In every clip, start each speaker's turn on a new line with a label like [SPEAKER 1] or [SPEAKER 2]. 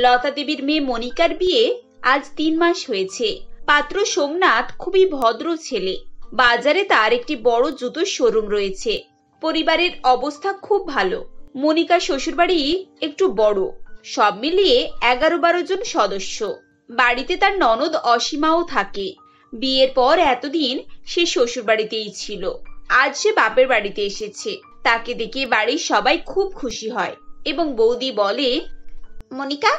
[SPEAKER 1] লতা দেবীর মেয়ে মনিকার বিয়ে আজ 3 মাস হয়েছে। পাত্র সোমনাথ খুবই ভদ্র ছেলে। বাজারে তার একটি বড় জুতোর শোরুম রয়েছে। পরিবারের অবস্থা খুব ভালো। মনিকার শ্বশুরবাড়ি একটু বড়, সব মিলিয়ে 11-12 জন সদস্য। বাড়িতে তার ননদ অসীমাও থাকে। বিয়ের পর এতদিন সে শ্বশুরবাড়িতেই ছিল। আজ সে বাপের বাড়িতে এসেছে। তাকে দেখে বাড়ির সবাই খুব খুশি হয় এবং বৌদি বলে,
[SPEAKER 2] মনিকা,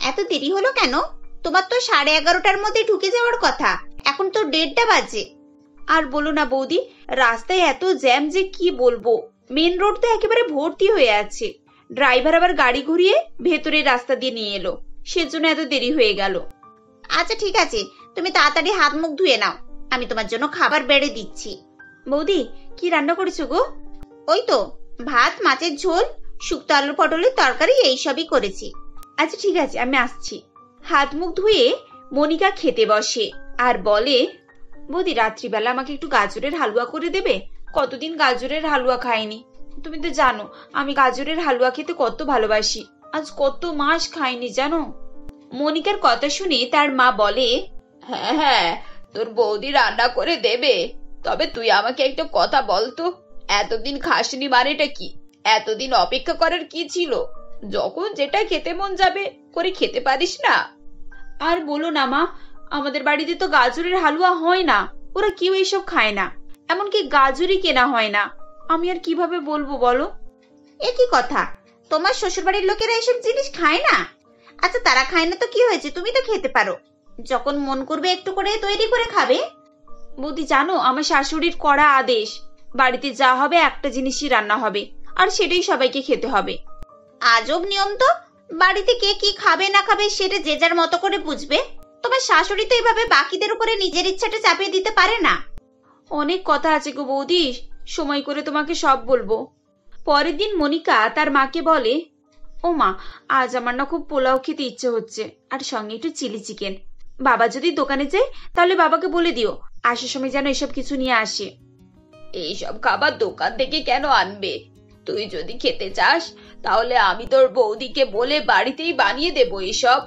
[SPEAKER 2] এত দেরি হলো কেন? তোমার তো 11:30টার মধ্যে ঢুকে যাওয়ার কথা, এখন তো 1:30টা বাজে।
[SPEAKER 1] আর বলো না বৌদি, রাস্তায় এত জ্যাম যে কি বলবো। মেন রোড তো একেবারে ভর্তি হয়ে আছে। ড্রাইভার আবার গাড়ি ঘুরিয়ে ভেতরের রাস্তা দিয়ে নিয়ে এলো, সেজন্য এত দেরি হয়ে গেল।
[SPEAKER 2] আচ্ছা ঠিক আছে, তুমি তাড়াতাড়ি হাত মুখ ধুয়ে নাও, আমি তোমার জন্য খাবার বেড়ে দিচ্ছি।
[SPEAKER 1] বৌদি, কি রান্না করেছো গো?
[SPEAKER 2] ওই তো ভাত, মাছের ঝোল, শুক্তো আলু পটলের তরকারি, এইসবই করেছি।
[SPEAKER 1] আচ্ছা ঠিক আছে, আমি আসছি। হাত মুখ ধুয়ে মনিকা খেতে বসে আর বলে, বৌদি রাত্রিবেলা আমাকে একটু গাজরের হালুয়া করে দেবে? কতদিন গাজরের হালুয়া খাইনি। তুমি তো জানো আমি গাজরের হালুয়া খেতে কত ভালোবাসি। আজ কত মাস খাইনি জানো। মনিকার কথা শুনে তার মা বলে,
[SPEAKER 3] হ্যাঁ হ্যাঁ, তোর বৌদি রান্না করে দেবে। তবে তুই আমাকে একটা কথা বলতো, এতদিন খাসনি মানেটা কি? এতদিন অপেক্ষা করার কি ছিল? যখন যেটা খেতে মন যাবে করে খেতে পারিস না?
[SPEAKER 1] আর বলো না মা, আমাদের বাড়িতে তো গাজরের হালুয়া হয় না। ওরা কেউ এইসব খায় না, এমনকি গাজরই কেনা হয় না। আমি আর কিভাবে বলবো বলো?
[SPEAKER 2] এ কি কথা, তোমার শ্বশুরবাড়ির লোকেরা এসব জিনিস খায় না? আচ্ছা তারা খায় না তো কি হয়েছে, তুমি তো খেতে পারো। যখন মন করবে একটু করে তৈরি করে খাবে।
[SPEAKER 1] বৌদি জানো, আমার শাশুড়ির কড়া আদেশ, বাড়িতে যা হবে একটা জিনিসই রান্না হবে, আর সেটাই সবাইকে খেতে হবে।
[SPEAKER 2] আজব নিয়ম তো। বাড়িতে কে কি খাবে না খাবে সেটা যে যার মতো করে বুঝবে। তোমার শাশুড়ি তো এভাবে বাকিদের উপরে নিজের ইচ্ছাটা চাপিয়ে দিতে পারে না।
[SPEAKER 1] অনেক কথা আছে গো বৌদি, সময় করে তোমাকে সব বলবো। পরের দিন মনিকা তার মাকে বলে, ও মা, আজ আমার না খুব পোলাও খেতে ইচ্ছে হচ্ছে, আর সঙ্গে একটু চিলি চিকেন। বাবা যদি দোকানে যায় তাহলে বাবাকে বলে দিও আসার সময় যেন এসব কিছু নিয়ে আসে।
[SPEAKER 3] এইসব খাবার দোকান থেকে কেন আনবে? তুই যদি খেতে চাস তাহলে আমি তোর বৌদিকে বলে বাড়িতেই বানিয়ে দেবো এসব।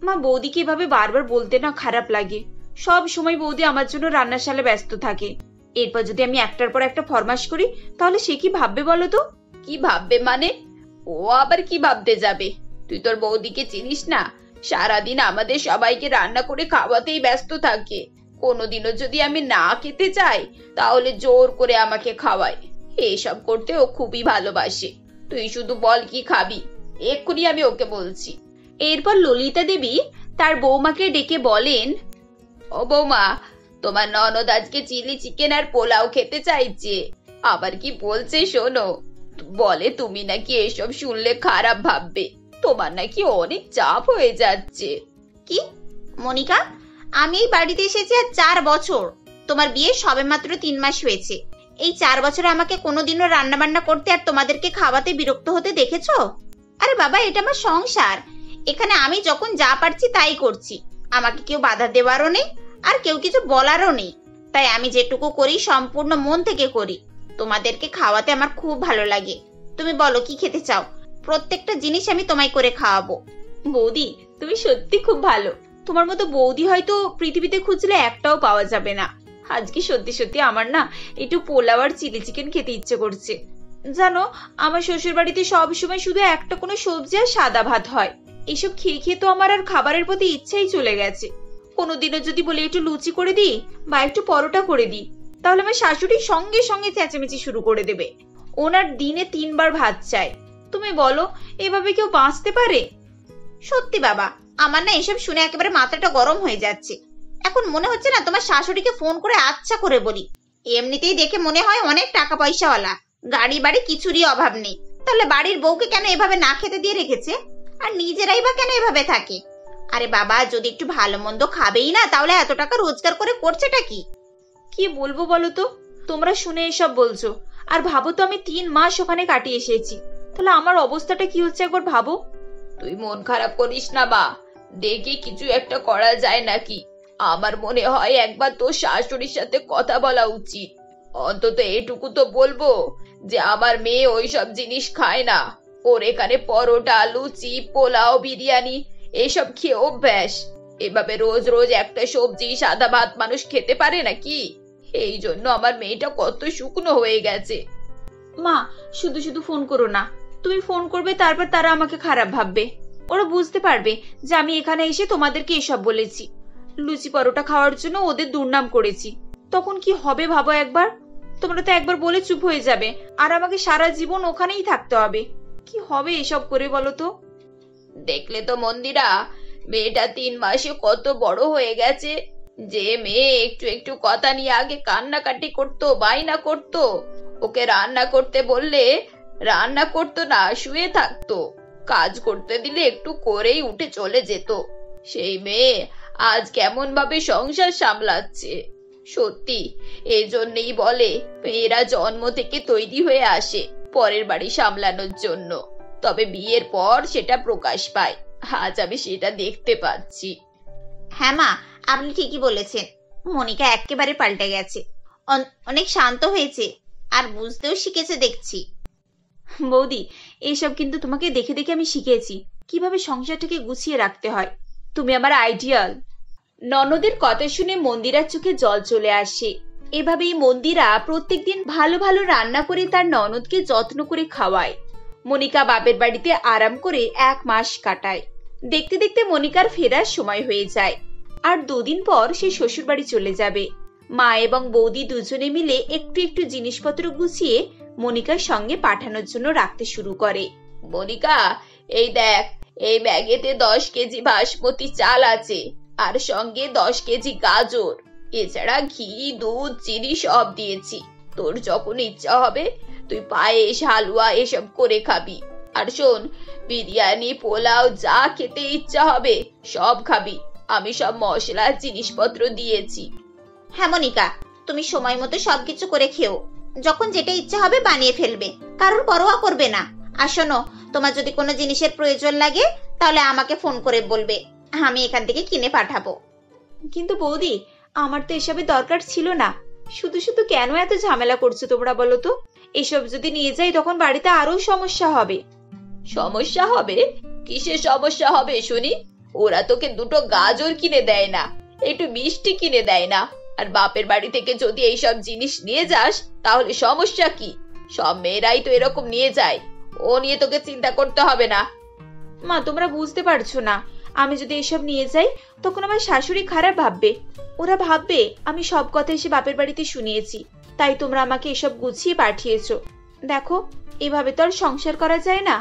[SPEAKER 1] মা, বৌদিকে এভাবে বারবার বলতে না খারাপ লাগে। সব সময় বৌদি আমার জন্য রান্নাশালে ব্যস্ত থাকে। এরপর যদি আমি একটার পর একটা ফরমাশ করি তাহলে সে কি ভাববে বলো তো?
[SPEAKER 3] কি ভাববে মানে? ও আবার কি ভাবতে যাবে? তুই তোর বৌদিকে চিনিস না? সারাদিন আমাদের সবাইকে রান্না করে খাওয়াতেই ব্যস্ত থাকে। কোনোদিনও যদি আমি না খেতে চাই তাহলে জোর করে আমাকে খাওয়ায়। এসব করতে ও খুবই ভালোবাসে। তুই শুধু বল কি খাবি, এক্ষুনি আমি ওকে বলছি।
[SPEAKER 1] এরপর ললিতা দেবী তার বৌমাকে ডেকে বলেন,
[SPEAKER 3] ও বৌমা, তোমার ননদ আজকে চিলি চিকেন আর পোলাও খেতে চাইছে। আবার কি বলছে শোনো, বলে তুমি নাকি এসব শুনলে খারাপ ভাববে, তোমার নাকি অনেক চাপ হয়ে যাচ্ছে।
[SPEAKER 2] কি মনিকা, আমি এই বাড়িতে এসেছি আর 4 বছর। তোমার বিয়ে সবেমাত্র 3 মাস হয়েছে। এই 4 বছরে আমাকে কোনোদিনও রান্না বান্না করতে আর তোমাদেরকে খাওয়াতে বিরক্ত হতে দেখেছো? আরে বাবা, এটা আমার সংসার। এখানে আমি যখন যা পারছি তাই করছি। আমাকে কেউ বাধা দেওয়ারও নেই, আর কেউ কিছু বলারও নেই। তাই আমি যেটুকু করি সম্পূর্ণ মন থেকে করি। তোমাদেরকে খাওয়াতে আমার খুব ভালো লাগে। তুমি বলো কি খেতে চাও, প্রত্যেকটা জিনিস আমি তোমায় করে খাওয়াবো।
[SPEAKER 1] বৌদি তুমি সত্যি খুব ভালো। তোমার মতো বৌদি হয়তো পৃথিবীতে খুঁজলে একটাও পাওয়া যাবে না। আজকে সত্যি সত্যি আমার না একটু পোলাও আর চিলি চিকেন খেতে ইচ্ছে করছে। জানো, আমার শ্বশুর বাড়িতে সবসময় শুধু একটা কোনো সবজি আর সাদা ভাত হয়। এসব খেয়ে খেয়ে তো আমার আর খাবারের প্রতি ইচ্ছাই চলে গেছে। কোনোদিনও যদি বলি একটু লুচি করে দিই বা একটু পরোটা করে দিই, তাহলে আমার শাশুড়ি সঙ্গে সঙ্গে চেঁচামেচি শুরু করে দেবে। ওনার দিনে 3 বার ভাত চাই। তুমি বলো, এভাবে কেউ বাঁচতে পারে?
[SPEAKER 2] সত্যি বাবা, আমার না এসব শুনে একেবারে মাথাটা গরম হয়ে যাচ্ছে। এখন মনে হচ্ছে না তোমার শাশুড়িকে ফোন করে আচ্ছা করে বলি। এমনিতেই দেখে মনে হয় অনেক টাকা পয়সাওয়ালা, গাড়ি বাড়ি কিছুরই অভাব নেই। তাহলে বাড়ির বউকে কেন এভাবে না খেতে দিয়ে রেখেছে, আর নিজেরাই বা কেন এভাবে থাকে? আরে বাবা, যদি একটু ভালো মন্দ খাবেই না তাহলে এত টাকা রোজগার করে করছেটা কি?
[SPEAKER 1] কি বলবো বলো তো? তোমরা শুনে এসব বলছো, আর ভাবো তো আমি 3 মাস ওখানে কাটিয়ে এসেছি। তাহলে আমার অবস্থাটা কি হচ্ছে একবার ভাবো।
[SPEAKER 3] তুই মন খারাপ করিস না মা, দেখি কিছু একটা করা যায় নাকি। আমার মনে হয় একবার তোর শাশুড়ির সাথে কথা বলা উচিত। অন্তত এটুকু তো বলবো যে আমার মেয়ে ওইসব জিনিস খায় না। ওর এখানে পরোটা, লুচি, পোলাও, বিরিয়ানি এসব খেয়ে অভ্যাস। এভাবে রোজ রোজ একটা সবজি সাদা ভাত মানুষ খেতে পারে নাকি? এই জন্য আমার মেয়েটা কত শুকনো হয়ে গেছে।
[SPEAKER 1] মা, শুধু শুধু ফোন করো না। তুমি ফোন করবে, তারপর তারা আমাকে খারাপ ভাববে। ওরা বুঝতে পারবে যে আমি এখানে এসে তোমাদেরকে এসব বলেছি, লুচি পরোটা খাওয়ার জন্য ওদের দুর্নাম করেছি। তখন কি হবে ভাবো একবার। তোমরা তো একবার বলে চুপ হয়ে যাবে, আর আমাকে সারা জীবন ওখানেই থাকতে হবে। কি হবে এসব করে বলো তো?
[SPEAKER 3] দেখলে তো মন্দিরা, মেয়েটা 3 মাসে কত বড় হয়ে গেছে। যে মেয়ে একটু একটু কথা নিয়ে আগে কান্নাকাটি করতো, বায়না করতো, ওকে রান্না করতে বললে রান্না করতো না, শুয়ে থাকতো। কাজ করতে দিলে একটু করেই উঠে চলে যেত। সেই মেয়ে আজ কেমন ভাবে সংসার সামলাচ্ছে। সত্যি, এই জন্যই বলে মেয়েরা জন্ম থেকে তৈরি হয়ে আসে পরের বাড়ি সামলানোর জন্য, তবে বিয়ের পর সেটা প্রকাশ পায়। আজ আমি সেটা দেখতে পাচ্ছি।
[SPEAKER 2] হ্যাঁ মা, আপনি ঠিকই বলেছেন। মনিকা একেবারে পাল্টে গেছে, অনেক শান্ত হয়েছে, আর বুঝতেও শিখেছে দেখছি।
[SPEAKER 1] বৌদি, এইসব কিন্তু তোমাকে দেখে দেখে আমি শিখেছি কিভাবে সংসারটাকে গুছিয়ে রাখতে হয়। তুমি আমার আইডিয়াল। ননদের কথা শুনে মন্দিরার চোখে জল চলে আসে। এভাবেই মন্দিরা প্রত্যেকদিন ভালো ভালো রান্না করে তার ননদকে যত্ন করে খাওয়ায়। মনিকা বাপের বাড়িতে আরাম করে 1 মাস কাটায়। দেখতে দেখতে মনিকার ফেরার সময় হয়ে যায়, আর 2 দিন পর সে শ্বশুর বাড়ি চলে যাবে। মা এবং বৌদি দুজনে মিলে একটু একটু জিনিসপত্র গুছিয়ে মনিকার সঙ্গে পাঠানোর জন্য রাখতে শুরু করে।
[SPEAKER 3] মনিকা, এই দেখ, এই ব্যাগেতে 10 কেজি বাসমতি চাল আছে, আর সঙ্গে 10 কেজি গাজর, এছাড়া ঘি, দুধ, চিনি সব দিয়েছি। তোর যখন ইচ্ছা হবে তুই পায়েস, হালুয়া এসব করে খাবি। আর শোন, বিরিয়ানি, পোলাও যা খেতে ইচ্ছা হবে সব খাবি। আমি সব মশলা জিনিসপত্র দিয়েছি।
[SPEAKER 2] হ্যাঁ মনিকা, তুমি সময় মতো সবকিছু করে খেও। যখন যেটা ইচ্ছা হবে বানিয়ে ফেলবে, কারোর পরোয়া করবে না। আর শোনো, তোমার যদি কোনো জিনিসের প্রয়োজন লাগে তাহলে আমাকে ফোন করে বলবে, আমি এখান থেকে কিনে পাঠাবো।
[SPEAKER 1] কিন্তু বৌদি, আমার তো এসবের দরকার ছিল না। শুধু শুধু কেন এত ঝামেলা করছো তোমরা বলো তো? এসব যদি নিয়ে যাই তখন বাড়িতে আরো সমস্যা হবে।
[SPEAKER 3] সমস্যা হবে? কিসের সমস্যা হবে শুনি? ওরা তোকে 2টো গাজর কিনে দেয় না, একটু মিষ্টি কিনে দেয় না, আর বাপের বাড়ি থেকে যদি এইসব জিনিস নিয়ে যাস তাহলে সমস্যা কি? সব মেয়েরাই তো এরকম নিয়ে যায়, ও নিয়ে তোকে চিন্তা করতে হবে না।
[SPEAKER 1] মা, তোমরা বুঝতে পারছো না, আমি যদি এসব নিয়ে যাই তখন আমার শাশুড়ি খারাপ ভাববে। ওরা ভাববে আমি সব কথা এসে বাপের বাড়িতে শুনিয়েছি, তাই তোমরা আমাকে এসব গুছিয়ে পাঠিয়েছো। দেখো, এভাবে তো আর সংসার করা যায় না।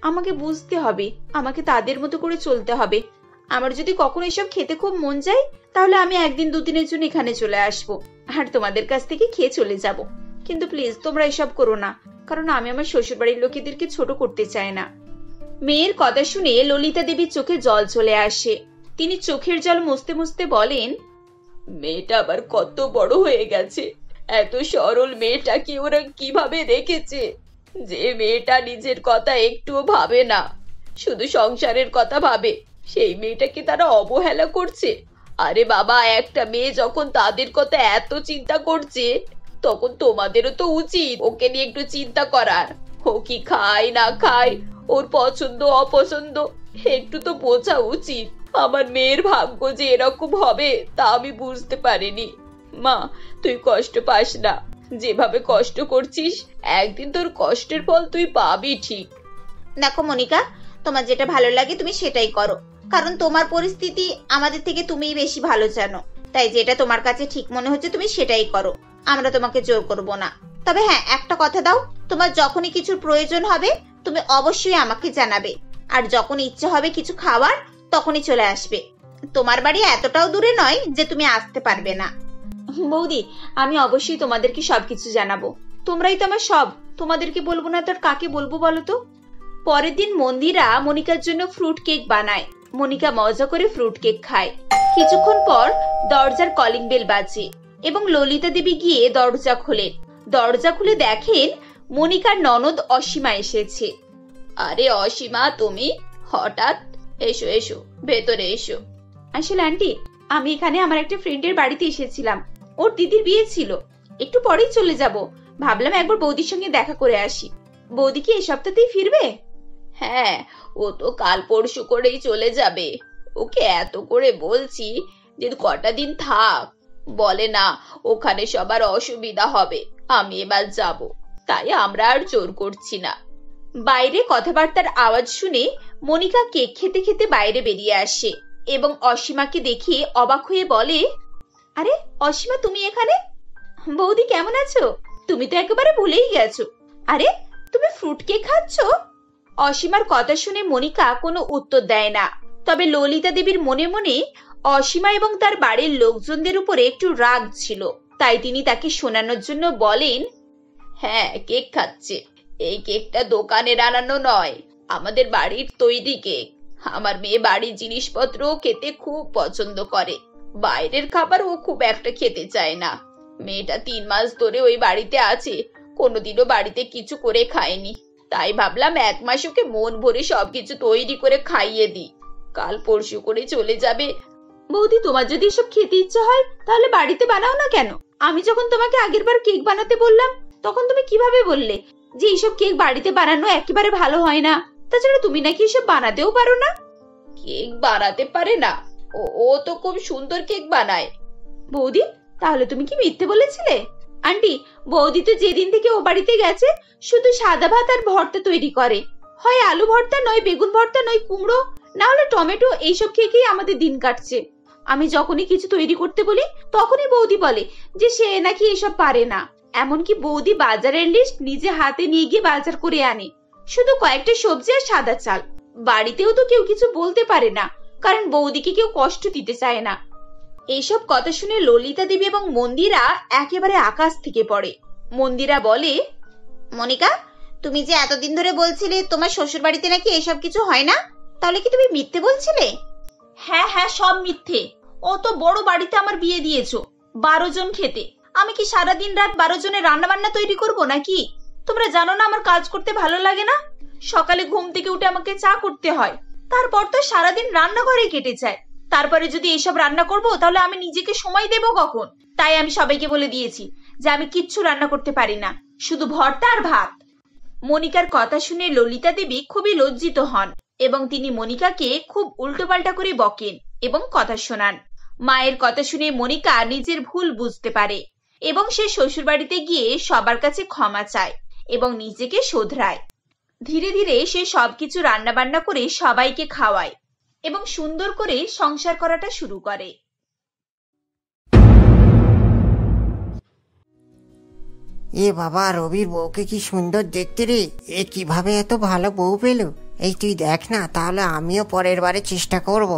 [SPEAKER 1] আমাকে বুঝতে হবে, আমাকে তাদের মতো করে চলতে হবে। আমার যদি কখনো এসব খেতে খুব মন যায় তাহলে আমি 1-2 দিনের জন্য এখানে চলে আসবো, আর তোমাদের কাছ থেকে খেয়ে চলে যাব। কিন্তু প্লিজ তোমরা এসব করো না, কারণ আমি আমার শ্বশুর বাড়ির লোকেদেরকে ছোট করতে চাই না। মেয়ের কথা শুনে ললিতা দেবীর চোখে জল চলে আসে। তিনি চোখের জল মুছতে মুছতে বলেন,
[SPEAKER 3] মেয়েটা আবার কত বড় হয়ে গেছে। এত সরল মেয়েটাকে ওরা কিভাবে রেখেছে? যে মেয়েটা নিজের কথা একটুও ভাবে না, শুধু সংসারের কথা ভাবে, সেই মেয়েটাকে তারা অবহেলা করছে। আরে বাবা, একটা মেয়ে যখন তাদের কথা এত চিন্তা করছে, তখন তোমাদেরও তো উচিত ওকে নিয়ে একটু চিন্তা করার। ও কি খায় না খায়, ওর পছন্দ অপছন্দ একটু তো বোঝা উচিত। আমার মেয়ের ভাগ্য যে এরকম হবে তা আমি বুঝতে পারিনি। মা, তুই কষ্ট পাস না। যেভাবে কষ্ট করছিস একদিন তোর কষ্টের ফল তুই পাবি ঠিক।
[SPEAKER 2] দেখো মনিকা, তোমার যেটা ভালো লাগে তুমি সেটাই করো, কারণ তোমার পরিস্থিতি আমাদের থেকে তুমিই বেশি ভালো জানো। তাই যেটা তোমার কাছে ঠিক মনে হচ্ছে তুমি সেটাই করো, আমরা তোমাকে জোর করব না। তবে হ্যাঁ, একটা কথা দাও, তোমার যখনই কিছুর প্রয়োজন হবে তুমি অবশ্যই আমাকে জানাবে, আর যখন ইচ্ছে হবে কিছু খাওয়ার তখনই চলে আসবে। তোমার বাড়ি এতটাও দূরে নয় যে তুমি আসতে পারবে না।
[SPEAKER 1] বৌদি, আমি অবশ্যই তোমাদেরকে সবকিছু জানাবো। তোমরাই তো আমার সব, তোমাদেরকে বলবো না তো কাকে বলবো বলো তো? পরের দিন মন্দিরা মনিকার জন্য ফ্রুট কেক বানায়। মনিকা মজা করে ফ্রুট কেক খায়। কিছুক্ষণ পর দরজার কলিং বেল বাজে এবং ললিতা দেবী গিয়ে দরজা খোলেন। দরজা খুলে দেখেন মনিকার ননদ অসীমা এসেছে।
[SPEAKER 3] আরে অসীমা, তুমি হঠাৎ? এসো এসো, ভেতরে এসো।
[SPEAKER 1] আসলে আন্টি, আমি এখানে আমার একটা ফ্রেন্ডের বাড়িতে এসেছিলাম। ওর দিদির বিয়ে ছিল, একটু পরেই চলে যাব। ভাবলাম একবার বৌদির সঙ্গে দেখা করে আসি। বৌদি কি এই সপ্তাহতেই ফিরবে?
[SPEAKER 3] হ্যাঁ, ও তো কাল পরশু করেই চলে যাবে। ওকে এত করে বলছি যে কটা দিন থাক, বলে না ওখানে সবার অসুবিধা হবে, আমি এবার যাব। তাই আমরা আর জোর করছি না।
[SPEAKER 1] বাইরে কথাবার্তার আওয়াজ শুনে মনিকা কেক খেতে খেতে বাইরে বেরিয়ে আসে এবং অসীমাকে দেখে অবাক হয়ে বলে, আরে অসীমা, তুমি এখানে? বৌদি কেমন আছো? তুমি তো একেবারে ভুলেই গেছো। আরে তুমি ফ্রুট কেক খাচ্ছ? অসীমার কথা শুনে মনিকা কোনো উত্তর দেয় না। তবে ললিতা দেবীর মনে মনে অসীমা এবং তার বাড়ির লোকজনদের উপরে একটু রাগ ছিল। তাই তিনি তাকে শোনানোর জন্য বলেন,
[SPEAKER 3] হ্যাঁ, কেক খাচ্ছে। এই কেকটা দোকানে বানানো নয়, আমাদের বাড়ির তৈরি কেক। আমার মেয়ে বাড়ির জিনিসপত্র খেতে খুব পছন্দ করে, বাইরের খাবার ও খুব একটা খেতে চায় না। মেয়েটা 3 মাস ধরে ওই বাড়িতে আছে, কোনোদিনও বাড়িতে কিছু করে খায়নি। তাই ভাবলাম 1 মাস ওকে মন ভরে সবকিছু তৈরি করে খাইয়ে দিই। কাল পরশু করে চলে যাবে।
[SPEAKER 1] বৌদি, তোমার যদি এসব খেতে ইচ্ছে হয় তাহলে বাড়িতে বানাও না কেন? আমি যখন তোমাকে আগেরবার কেক বানাতে বললাম তখন তুমি কিভাবে বললে যে এইসব কেক বাড়িতে বানানো একেবারে ভালো হয় না? তাছাড়া তুমি নাকি এসব বানাতেও পারো না।
[SPEAKER 3] কেক বানাতে পারে না? ও তো খুব সুন্দর কেক বানায়।
[SPEAKER 1] বৌদি, তাহলে তুমি কি মিথ্যে বলেছিলে? আন্টি, বৌদি তো যেদিন থেকে ও বাড়িতে গেছে শুধু সাদা ভাত আর ভর্তা তৈরি করে। হয় আলু ভর্তা, নয় বেগুন ভর্তা, নয় কুমড়ো, না হলে টমেটো। এইসব খেয়েই আমাদের দিন কাটছে। আমি যখনই কিছু তৈরি করতে বলি তখনই বৌদি বলে যে সে নাকি এসব পারে না। এমনকি বৌদি বাজারের লিস্ট নিজে হাতে নিয়ে গিয়ে বাজার করে আনে, শুধু কয়েকটা সবজি আর সাদা চাল। বাড়িতেও তো কেউ কিছু বলতে পারে না, কারণ বৌদিকে কেউ কষ্ট দিতে চায় না। এইসব কথা শুনে ললিতা দেবী এবং মন্দিরা একেবারে আকাশ থেকে পড়ে। মন্দিরা বলে,
[SPEAKER 2] মনিকা, তুমি যে এতদিন ধরে বলছিলে তোমার শ্বশুর বাড়িতে নাকি এসব কিছু হয় না, তাহলে কি তুমি মিথ্যে বলছিলে?
[SPEAKER 1] হ্যাঁ হ্যাঁ, সব মিথ্যে। অত বড় বাড়িতে আমার বিয়ে দিয়েছো 12 জন খেতে। আমি কি সারাদিন রাত 12 জনের রান্না বান্না তৈরি করব নাকি? তোমরা জানো না আমার কাজ করতে ভালো লাগে না? সকালে ঘুম থেকে উঠে আমাকে চা করতে হয়, তারপর তো সারাদিন রান্নাঘরে কেটে যায়। তারপরে যদি এইসব রান্না করব তাহলে আমি নিজেকে সময় দেব কখন? তাই আমি সবাইকে বলে দিয়েছি যে আমি কিচ্ছু রান্না করতে পারি না, শুধু ভর্তা আর ভাত। মনিকার কথা শুনে ললিতা দেবী খুবই লজ্জিত হন এবং তিনি মনিকাকে খুব উল্টোপাল্টা করে বকেন এবং কথা শোনান। মায়ের কথা শুনে মনিকা নিজের ভুল বুঝতে পারে এবং সে শ্বশুরবাড়িতে গিয়ে সবার কাছে ক্ষমা চায় এবং নিজেকে শোধরায়। ধীরে ধীরে সে সবকিছু রান্না বান্না করে সবাইকে খাওয়ায় এবং সুন্দর করে সংসার করাটা শুরু করে।
[SPEAKER 4] এ বাবা, রবির বউকে কি সুন্দর দেখতে রে! এ কিভাবে এত ভালো বউ পেল? এই তুই দেখ না, তাহলে আমিও পরের বারে চেষ্টা করব।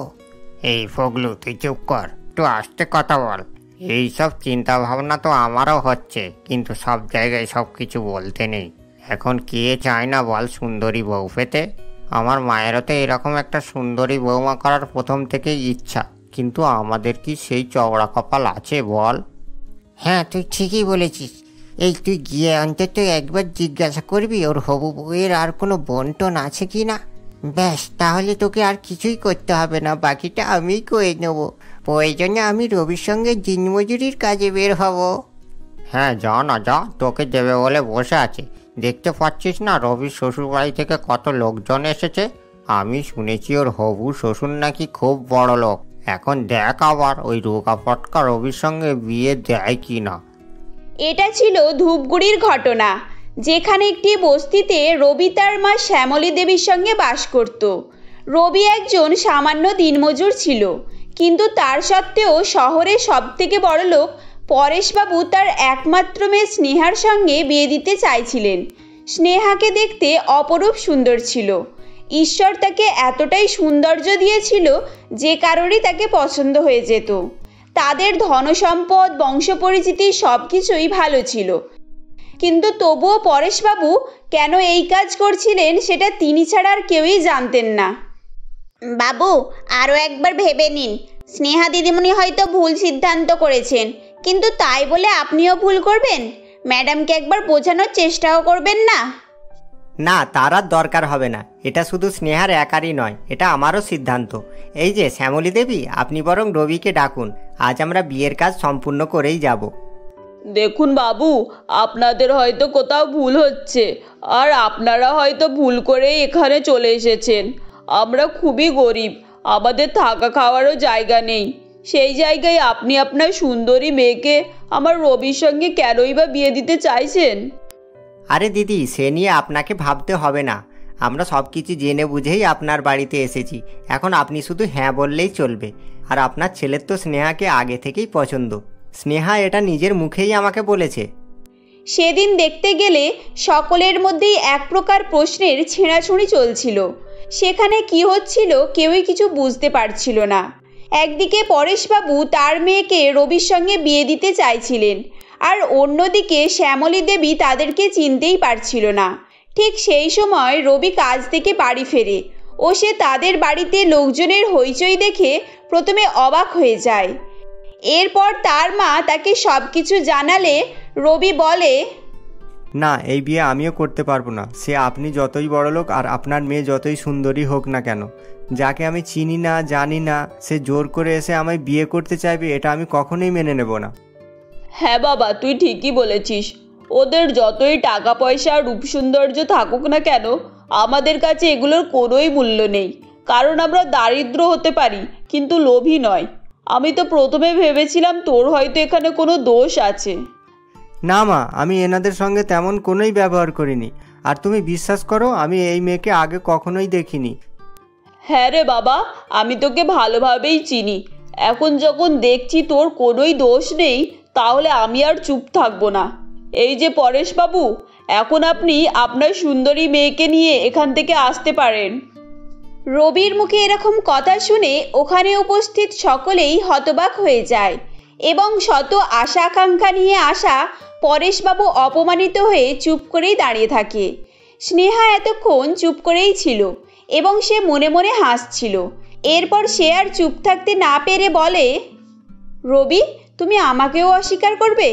[SPEAKER 4] এই ফগলু, তুই চুপ কর, একটু আস্তে কথা বল। এইসব চিন্তা ভাবনা তো আমারও হচ্ছে, কিন্তু সব জায়গায় সব কিছু বলতে নেই। এখন কে চায় না বল সুন্দরী বউ পেতে? আমার মায়েরও তো এরকম একটা সুন্দরী বৌমা করার প্রথম থেকেই ইচ্ছা, কিন্তু আমাদের কি সেই চওড়া কপাল আছে বল? হ্যাঁ, তুই ঠিকই বলেছিস। এই তুই গিয়ে অন্তত একবার জিজ্ঞাসা করবি ওর হবু বউয়ের আর কোনো বন্টন আছে কি না। ব্যাস, তাহলে তোকে আর কিছুই করতে হবে না, বাকিটা আমিই করে নেব। প্রয়োজনে আমি রবির সঙ্গে দিনমজুরির কাজে বের হব। হ্যাঁ, যা না যা, তোকে দেবে বলে বসে আছে। দেখতে পাচ্ছিস না রবির শ্বশুরবাড়ি থেকে কত লোকজন এসেছে। আমি শুনেছি ওর হবু শ্বশুর নাকি খুব বড় লোক। এখন দেখ আবার ওই রোগা পটকা রবির সঙ্গে বিয়ে দেয় কি না।
[SPEAKER 1] এটা ছিল ধূপগুড়ির ঘটনা, যেখানে একটি বস্তিতে রবি তার মা শ্যামলী দেবীর সঙ্গে বাস করত। রবি একজন সামান্য দিনমজুর ছিল, কিন্তু তার সত্ত্বেও শহরের সবথেকে বড়লোক পরেশবাবু তার একমাত্র মেয়ে স্নেহার সঙ্গে বিয়ে দিতে চাইছিলেন। স্নেহাকে দেখতে অপরূপ সুন্দর ছিল। ঈশ্বর তাকে এতটাই সৌন্দর্য দিয়েছিল যে কারোরই তাকে পছন্দ হয়ে যেত। তাদের ধনসম্পদ, বংশপরিচিতি সবকিছুই ভালো ছিল, কিন্তু তবুও পরেশবাবু কেন এই কাজ করছিলেন সেটা তিনি ছাড়া আর কেউই জানতেন না।
[SPEAKER 2] বাবু, আরো একবার ভেবে নিন। স্নেহা দিদিমণি হয়তো ভুল সিদ্ধান্ত করেছেন, কিন্তু তাই বলে আপনিও ভুল করবেন? ম্যাডামকে একবার বোঝানোর চেষ্টাও করবেন না?
[SPEAKER 5] না, তার আর দরকার হবে না। এটা শুধু স্নেহার একারই নয়, এটা আমারও সিদ্ধান্ত। এই যে শ্যামলী দেবী, আপনি বরং রবিকে ডাকুন, আজ আমরা বিয়ের কাজ সম্পূর্ণ করেই যাব।
[SPEAKER 3] দেখুন বাবু, আপনাদের হয়তো কোথাও ভুল হচ্ছে, আর আপনারা হয়তো ভুল করেই এখানে চলে এসেছেন। আমরা খুবই গরিব, আমাদের থাকা খাওয়ারও জায়গা নেই। সেই জায়গায় আপনি আপনার সুন্দরী মেয়েকে আমার রবির সঙ্গে কেনই বা বিয়ে দিতে চাইছেন?
[SPEAKER 5] আরে দিদি, সে নিয়ে আপনাকে ভাবতে হবে না। আমরা সব কিছু জেনে বুঝেই আপনার বাড়িতে এসেছি। এখন আপনি শুধু হ্যাঁ বললেই চলবে। আর আপনার ছেলের তো স্নেহাকে আগে থেকেই পছন্দ। স্নেহা এটা নিজের মুখেই আমাকে বলেছে।
[SPEAKER 1] সেদিন দেখতে গেলে সকলের মধ্যেই এক প্রকার প্রশ্নের ছেঁড়াছুঁড়ি চলছিল। সেখানে কি হচ্ছিল কেউই কিছু বুঝতে পারছিল না। একদিকে পরেশবাবু তার মেয়েকে রবির সঙ্গে বিয়ে দিতে চাইছিলেন, আর অন্যদিকে শ্যামলী দেবী তাদেরকে চিনতেই পারছিল না। ঠিক সেই সময় রবি কাজ থেকে বাড়ি ফেরে ও সে তাদের বাড়িতে লোকজনের হইচই দেখে প্রথমে অবাক হয়ে যায়। এরপর তার মা তাকে সব কিছু জানালে রবি বলে,
[SPEAKER 6] না, এই বিয়ে আমিও করতে পারবো না। সে আপনি যতই বড়লোক আর আপনার মেয়ে যতই সুন্দরী হোক না কেন, যাকে আমি চিনি না জানি না, সে জোর করে এসে আমায় বিয়ে করতে চাইবে, এটা আমি কখনোই মেনে নেব না।
[SPEAKER 3] হ্যাঁ বাবা, তুই ঠিকই বলেছিস। ওদের যতই টাকা পয়সা রূপ সৌন্দর্য থাকুক না কেন, আমাদের কাছে এগুলোর কোনোই মূল্য নেই। কারণ আমরা দারিদ্র হতে পারি, কিন্তু লোভী নয়। আমি তো প্রথমে ভেবেছিলাম তোর হয়তো এখানে কোনো দোষ আছে।
[SPEAKER 6] না মা, আমি এনাদের সঙ্গে তেমন কোনোই ব্যবহার করিনি। আর তুমি বিশ্বাস করো, আমি এই মেয়েকে আগে কখনোই দেখিনি।
[SPEAKER 3] হ্যাঁ রে বাবা, আমি তোকে ভালোভাবেই চিনি। এখন যখন দেখছি তোর কোনোই দোষ নেই, তাহলে আমি আর চুপ থাকবো না। এই যে পরেশবাবু, এখন আপনি আপনার সুন্দরী মেয়েকে নিয়ে এখান থেকে আসতে পারেন।
[SPEAKER 1] রবির মুখে এরকম কথা শুনে ওখানে উপস্থিত সকলেই হতবাক হয়ে যায় এবং শত আশা আকাঙ্ক্ষা নিয়ে আসা পরেশবাবু অপমানিত হয়ে চুপ করেই দাঁড়িয়ে থাকে। স্নেহা এতক্ষণ চুপ করেই ছিল এবং সে মনে মনে হাসছিল। এরপর সে আর চুপ থাকতে না পেরে বলে, রবি, তুমি আমাকেও অস্বীকার করবে?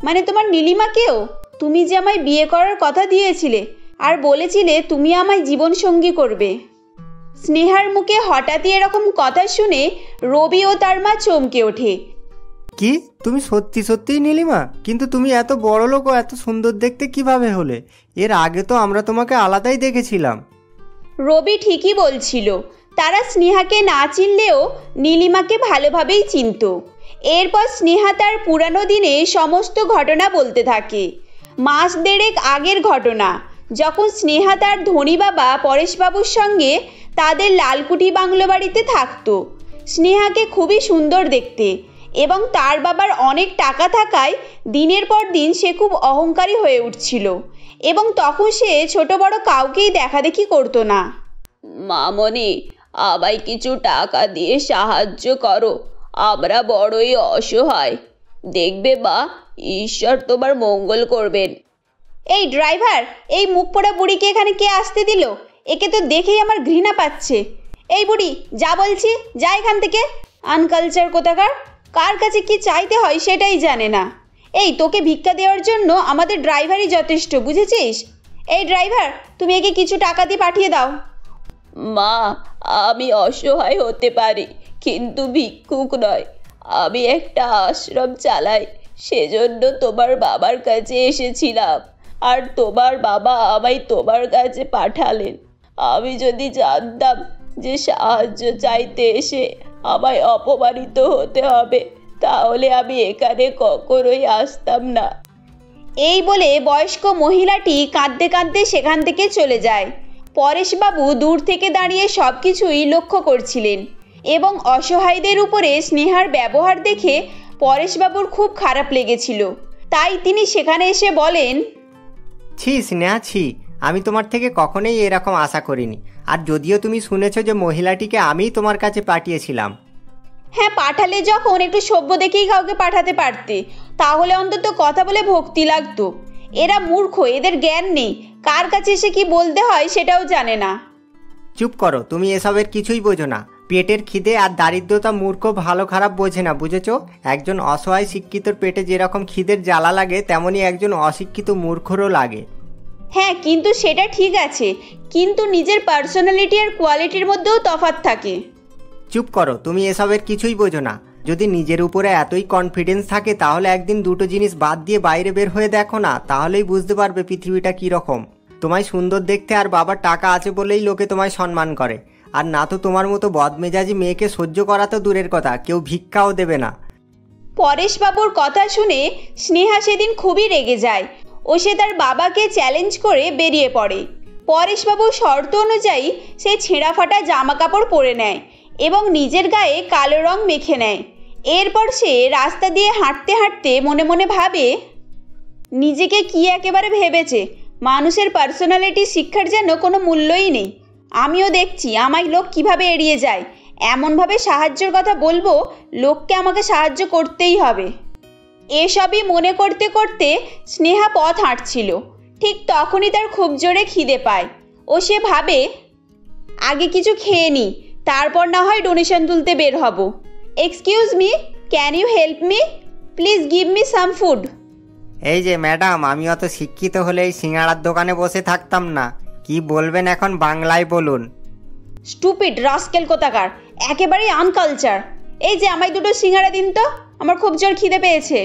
[SPEAKER 1] মানে তোমার নীলিমাকেও? তুমি যে আমায় বিয়ে করার কথা দিয়েছিলে আর বলেছিলে তুমি আমায় জীবনসঙ্গী করবে। স্নেহার মুখে হঠাৎই এরকম কথা শুনে রবি ও তার মা চমকে ওঠে।
[SPEAKER 6] কি, তুমি সত্যি সত্যিই নীলিমা? কিন্তু তুমি এত বড় লোক ও এত সুন্দর দেখতে কিভাবে হলে? এর আগে তো আমরা তোমাকে আলাদাই দেখেছিলাম।
[SPEAKER 1] রবি ঠিকই বলছিল। তারা স্নেহাকে না চিনলেও নীলিমাকে ভালোভাবেই চিনত। এরপর স্নেহা তার পুরানো দিনে সমস্ত ঘটনা বলতে থাকে। মাস দেড়েক আগের ঘটনা, যখন স্নেহা তার ধনী বাবা পরেশবাবুর সঙ্গে তাদের লালকুঠি বাংলো বাড়িতে থাকতো। স্নেহাকে খুবই সুন্দর দেখতে এবং তার বাবার অনেক টাকা থাকায় দিনের পর দিন সে খুব অহংকারী হয়ে উঠছিল এবং তখন সে ছোট বড় কাউকেই দেখাদেখি করতো না।
[SPEAKER 3] মামনি, আমায় কিছু টাকা দিয়ে সাহায্য করো, আমরা বড়ই অসহায়। দেখবে মা, ঈশ্বর তোমার মঙ্গল করবেন।
[SPEAKER 1] এই ড্রাইভার, এই মুখ পোড়া বুড়িকে এখানে কে আসতে দিল? একে তো দেখেই আমার ঘৃণা পাচ্ছে। এই বুড়ি, যা বলছি, যা এখান থেকে। আনকালচার কোথাকার, কার কাছে কি চাইতে হয় সেটাই জানে না। এই, তোকে ভিক্ষা দেওয়ার জন্য আমাদের ড্রাইভারই যথেষ্ট, বুঝেছিস? এই ড্রাইভার, তুমি একে কিছু টাকা দিয়ে পাঠিয়ে দাও।
[SPEAKER 3] মা, আমি অসহায় হতে পারি, কিন্তু ভিক্ষুক নয়। আমি একটা আশ্রম চালাই, সেজন্য তোমার বাবার কাছে এসেছিলাম, আর তোমার বাবা আমায় তোমার কাছে পাঠালেন। আমি যদি জানতাম যে সাহায্য চাইতে এসে আমায় অপমানিত হতে হবে, তাহলে আমি এখানে কখনোই আসতাম না।
[SPEAKER 1] এই বলে বয়স্ক মহিলাটি কাঁদতে কাঁদতে সেখান থেকে চলে যায়। পরেশবাবু দূর থেকে দাঁড়িয়ে সব কিছুই লক্ষ্য করছিলেন এবং অসহায়দের উপরে স্নেহার ব্যবহার দেখে পরেশবাবুর খুব খারাপ লেগেছিল। তাই তিনি সেখানে এসে বলেন,
[SPEAKER 5] ছি স্নেহা, ছি, আমি তোমার থেকে কখনোই এরকম আশা করিনি। আর যদিও তুমি শুনেছো যে মহিলাটিকে আমিই তোমার কাছে পাঠিয়েছিলাম।
[SPEAKER 1] হ্যাঁ, পাঠালে যখন একটু সভ্য দেখেই কাউকে পাঠাতে পারতে, তাহলে অন্তত কথা বলে ভক্তি লাগতো। এরা মূর্খ, এদের জ্ঞান নেই, কার কাছে এসে কি বলতে হয় সেটাও জানে না।
[SPEAKER 5] চুপ করো, তুমি এসবের কিছুই বোঝো না। পেটের খিদে আর দারিদ্রতা মূর্খ ভালো খারাপ বোঝে না, বুঝেছো? একজন অসহায় শিক্ষিতর পেটে যেরকম খিদের জ্বালা লাগে, তেমনি একজন অশিক্ষিত মূর্খরও লাগে।
[SPEAKER 1] হ্যাঁ, কিন্তু সেটা ঠিক আছে, কিন্তু নিজের পার্সোনালিটি আর কোয়ালিটির মধ্যেও তফাৎ থাকে।
[SPEAKER 5] চুপ করো, তুমি এসবের কিছুই বোঝো না। যদি নিজের উপরে এতই কনফিডেন্স থাকে তাহলে একদিন দুটো জিনিস বাদ দিয়ে বাইরে বের হয়ে দেখো না, তাহলেই বুঝতে পারবে পৃথিবীটা কীরকম। তোমায় সুন্দর দেখতে আর বাবার টাকা আছে বলেই লোকে তোমায় সম্মান করে, আর না তো তোমার মতো বদমেজাজি মেয়েকে সহ্য করা তো দূরের কথা, কেউ ভিক্ষাও দেবে না।
[SPEAKER 1] পরেশবাবুর কথা শুনে স্নেহা সেদিন খুবই রেগে যায় ও সে তার বাবাকে চ্যালেঞ্জ করে বেরিয়ে পড়ে। পরেশবাবুর শর্ত অনুযায়ী সে ছেঁড়া ফাটা জামা কাপড় পরে নেয় এবং নিজের গায়ে কালো রং মেখে নেয়। এরপর সে রাস্তা দিয়ে হাঁটতে হাঁটতে মনে মনে ভাবে, নিজেকে কি একেবারে ভেবেছে, মানুষের পার্সোনালিটি শিক্ষার যেন কোনো মূল্যই নেই। আমিও দেখছি আমায় লোক কিভাবে এড়িয়ে যায়, এমনভাবে সাহায্যের কথা বলবো লোককে আমাকে সাহায্য করতেই হবে। এসবই মনে করতে করতে স্নেহা পথ হাঁটছিল। ঠিক তখনই তার খুব জোরে খিদে পায় ও সে ভাবে, আগে কিছু খেয়ে নিই, তারপর না হয় ডোনেশন তুলতে বের হব। Excuse me, can you help me? Please give me some food.
[SPEAKER 5] এই যে ম্যাডাম, আমি অত শিক্ষিত হলে এই সিঙ্গাড়ার দোকানে বসে থাকতাম না। কি বলবেন এখন বাংলায় বলুন।
[SPEAKER 1] স্টুপিড রাস্কেল কোথাকার, একেবারেই আনকালচার। এই যে আমায় দুটো সিঙ্গাড়া দিন তো, আমার খুব জোর খিদে পেয়েছে।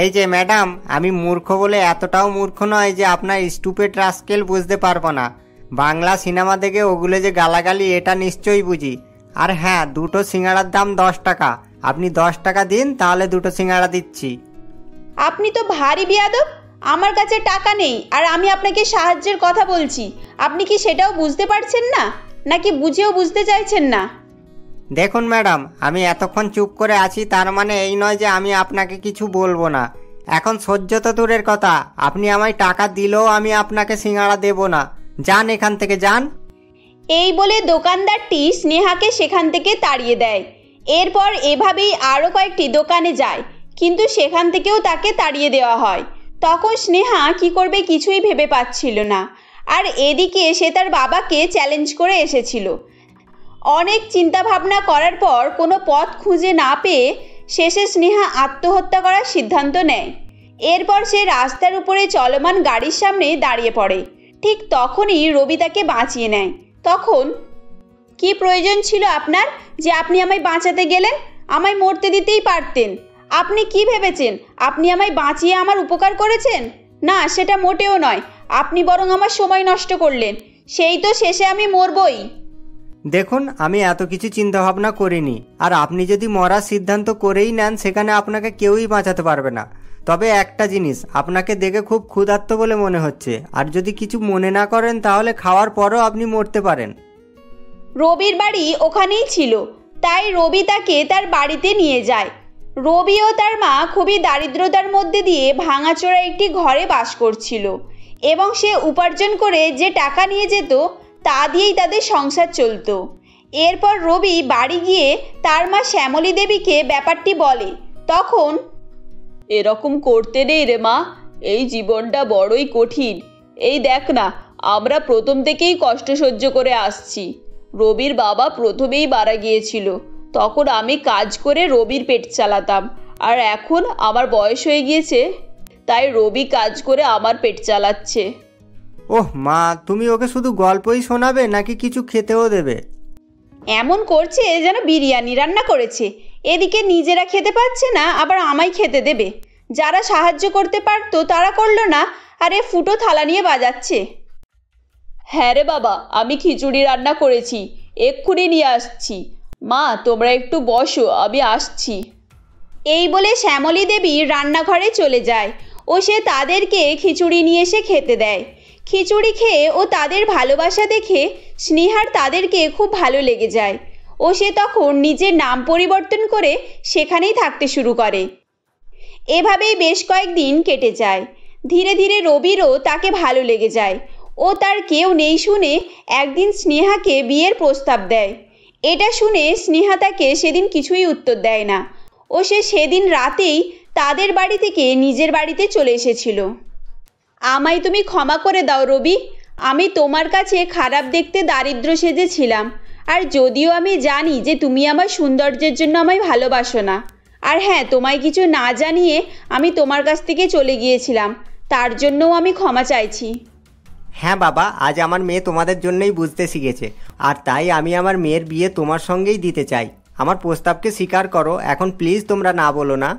[SPEAKER 5] এই যে ম্যাডাম, আমি মূর্খ বলে এতটাও মূর্খ নয় যে আপনার স্টুপিড রাস্কেল বুঝতে পারবো না। বাংলা সিনেমা দেখে ওগুলো যে গালাগালি এটা নিশ্চয়ই বুঝি। আর হ্যাঁ, দুটো সিঙ্গাড়ার দাম 10 টাকা। আপনি 10 টাকা দিন, তাহলে দুটো সিঙ্গাড়া দিচ্ছি।
[SPEAKER 1] আপনি তো ভারী বেয়াদব। আমার কাছে টাকা নেই আর আমি আপনাকে সাহায্যের কথা বলছি, আপনি কি সেটাও বুঝতে পারছেন না, নাকি বুঝেও বুঝতে চাইছেন না?
[SPEAKER 5] দেখুন ম্যাডাম, আমি এতক্ষণ চুপ করে আছি তার মানে এই নয় যে আমি আপনাকে কিছু বলবো না। এখন সহ্য তো দূরের কথা, আপনি আমায় টাকা দিলেও আমি আপনাকে সিঙ্গাড়া দেব না। যান এখান থেকে, যান।
[SPEAKER 1] এই বলে দোকানদারটি স্নেহাকে সেখান থেকে তাড়িয়ে দেয়। এরপর এভাবেই আরও কয়েকটি দোকানে যায়, কিন্তু সেখান থেকেও তাকে তাড়িয়ে দেওয়া হয়। তখন স্নেহা কি করবে কিছুই ভেবে পাচ্ছিল না। আর এদিকে সে তার বাবাকে চ্যালেঞ্জ করে এসেছিল। অনেক চিন্তা ভাবনা করার পর কোনো পথ খুঁজে না পেয়ে শেষে স্নেহা আত্মহত্যা করার সিদ্ধান্ত নেয়। এরপর সে রাস্তার উপরে চলমান গাড়ির সামনে দাঁড়িয়ে পড়ে। ঠিক তখনই রবি তাকে বাঁচিয়ে নেয়। তখন, কি প্রয়োজন ছিল আপনার যে আপনি আমায় বাঁচাতে গেলেন? আমায় মরতে দিতেই পারতেন। আপনি কি ভেবেছেন আপনি আমায় বাঁচিয়ে আমার উপকার করেছেন? না, সেটা মোটেও নয়। আপনি বরং আমার সময় নষ্ট করলেন। সেই তো শেষে আমি মরবই।
[SPEAKER 5] দেখুন, আমি এত কিছু চিন্তা ভাবনা করিনি। আর আপনি যদি মরার সিদ্ধান্ত করেই নেন, সেখানে আপনাকে কেউই বাঁচাতে পারবে না। তবে একটা জিনিস, আপনাকে দেখে খুব ক্ষুধার্ত বলে মনে হচ্ছে। আর যদি কিছু মনে না করেন তাহলে খাওয়ার পরও আপনি মরতে পারেন।
[SPEAKER 1] রবির বাড়ি ওখানেই ছিল, তাই রবি তাকে তার বাড়িতে নিয়ে যায়। রবি ও তার মা খুবই দারিদ্রতার মধ্যে দিয়ে ভাঙাচোরা একটি ঘরে বাস করছিল এবং সে উপার্জন করে যে টাকা নিয়ে যেত তা দিয়েই তাদের সংসার চলত। এরপর রবি বাড়ি গিয়ে তার মা শ্যামলী দেবীকে ব্যাপারটি বলে। তখন,
[SPEAKER 3] এরকম করতে নেই রে মা, এই জীবনটা বড়ই কঠিন। এই দেখ না, আমরা প্রথম থেকেই কষ্ট সহ্য করে আসছি। রবির বাবা প্রথমেই মারা গিয়েছিল, তখন আমি কাজ করে রবির পেট চালাতাম। আর এখন আমার বয়স হয়ে গিয়েছে, তাই রবি কাজ করে আমার পেট চালাচ্ছে।
[SPEAKER 5] ওহ মা, তুমি ওকে শুধু গল্পই শোনাবে নাকি কিছু খেতেও দেবে?
[SPEAKER 1] এমন করছে যেন বিরিয়ানি রান্না করেছে। এদিকে নিজেরা খেতে পাচ্ছে না, আবার আমায় খেতে দেবে। যারা সাহায্য করতে পারতো তারা করলো না, আর এ ফুটো থালা নিয়ে বাজাচ্ছে।
[SPEAKER 3] হ্যাঁ রে বাবা, আমি খিচুড়ি রান্না করেছি, এক্ষুনি নিয়ে আসছি। মা, তোমরা একটু বসো, আমি আসছি।
[SPEAKER 1] এই বলে শ্যামলী দেবী রান্নাঘরে চলে যায় ও সে তাদেরকে খিচুড়ি নিয়ে এসে খেতে দেয়। খিচুড়ি খেয়ে ও তাদের ভালোবাসা দেখে স্নেহার তাদেরকে খুব ভালো লেগে যায় ও সে তখন নিজের নাম পরিবর্তন করে সেখানেই থাকতে শুরু করে। এভাবেই বেশ কয়েকদিন কেটে যায়। ধীরে ধীরে রবিরও তাকে ভালো লেগে যায় ও তার কেউ নেই শুনে একদিন স্নেহাকে বিয়ের প্রস্তাব দেয়। এটা শুনে স্নেহা তাকে সেদিন কিছুই উত্তর দেয় না ও সে সেদিন রাতেই তাদের বাড়ি থেকে নিজের বাড়িতে চলে এসেছিল। আমায় তুমি ক্ষমা করে দাও রবি, আমি তোমার কাছে খারাপ দেখতে দারিদ্র সেজেছিলাম। আর যদিও আমি জানি যে তুমি আমার সৌন্দর্যের জন্য আমায় ভালোবাসো না, আর হ্যাঁ, তোমায় কিছু না জানিয়ে আমি তোমার কাছ থেকে চলে গিয়েছিলাম, তার জন্যও আমি ক্ষমা চাইছি।
[SPEAKER 5] হ্যাঁ বাবা, আজ আমার মেয়ে তোমাদের জন্যই বুঝতে শিখেছে, আর তাই আমি আমার মেয়ের বিয়ে তোমার সঙ্গেই দিতে চাই। আমার প্রস্তাবকে স্বীকার করো, এখন প্লিজ তোমরা না বলো না।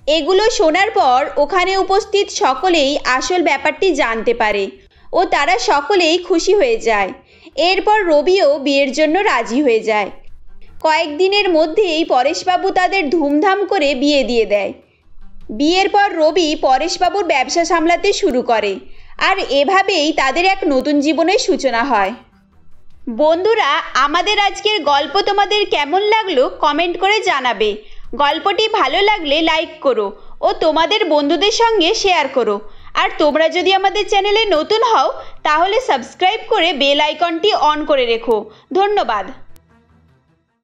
[SPEAKER 1] এগুলো শোনার পর ওখানে উপস্থিত সকলেই আসল ব্যাপারটি জানতে পারে ও তারা সকলেই খুশি হয়ে যায়। এরপর রবিও বিয়ের জন্য রাজি হয়ে যায়। কয়েকদিনের মধ্যেই পরেশবাবু তাদের ধুমধাম করে বিয়ে দিয়ে দেয়। বিয়ের পর রবি পরেশবাবুর ব্যবসা সামলাতে শুরু করে, আর এভাবেই তাদের এক নতুন জীবনের সূচনা হয়। বন্ধুরা, আমাদের আজকের গল্প তোমাদের কেমন লাগলো কমেন্ট করে জানাবে। গল্পটি ভালো লাগলে লাইক করো ও তোমাদের বন্ধুদের সঙ্গে শেয়ার করো। আর তোমরা যদি আমাদের চ্যানেলে নতুন হও তাহলে সাবস্ক্রাইব করে বেল আইকনটি অন করে রেখো। ধন্যবাদ।